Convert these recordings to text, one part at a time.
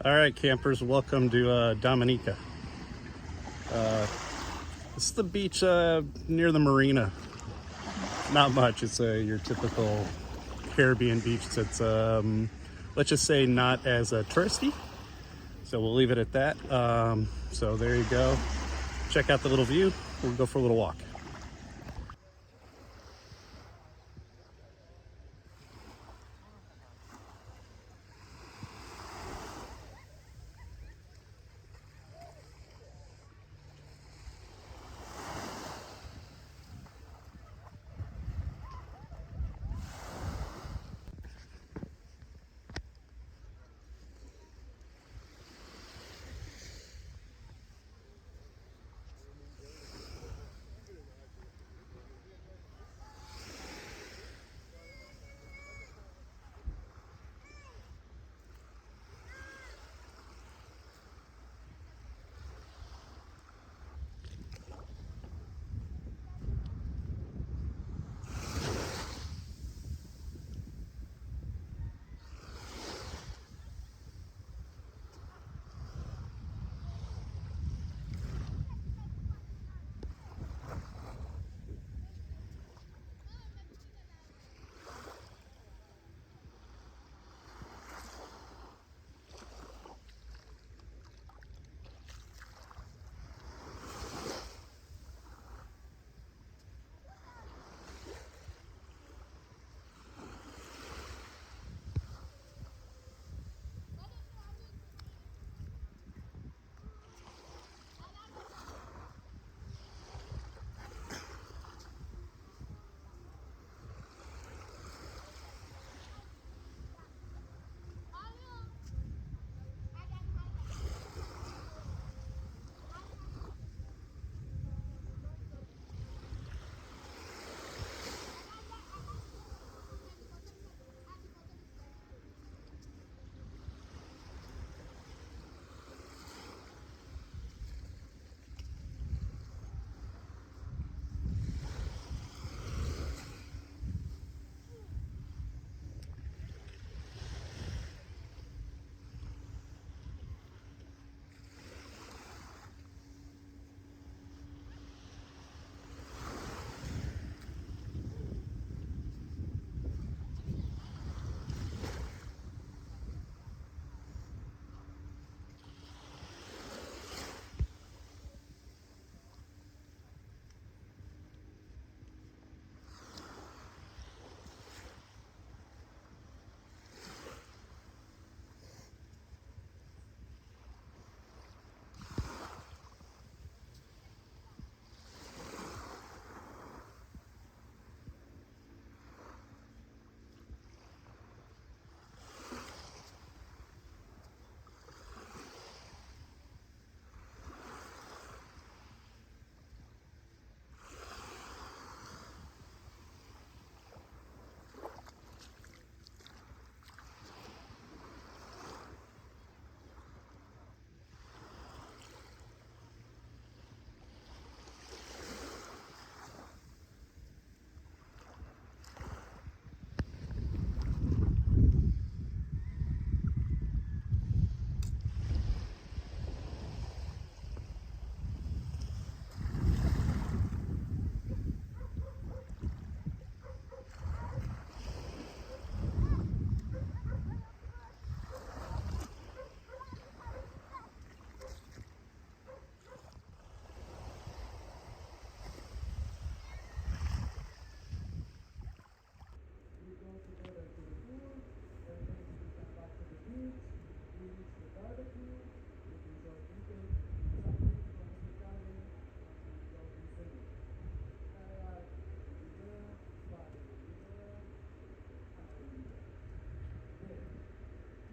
All right, campers, welcome to Dominica. This is the beach near the marina. Not much. It's your typical Caribbean beach that's, let's just say, not as touristy. So we'll leave it at that. So there you go. Check out the little view. We'll go for a little walk.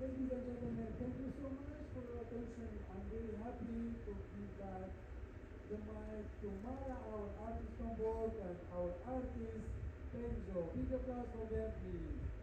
Ladies and gentlemen, thank you so much for your attention. I'm very happy to give back the mic to Mara, our artist on board, and our artist, Benjo. Big applause for them, please.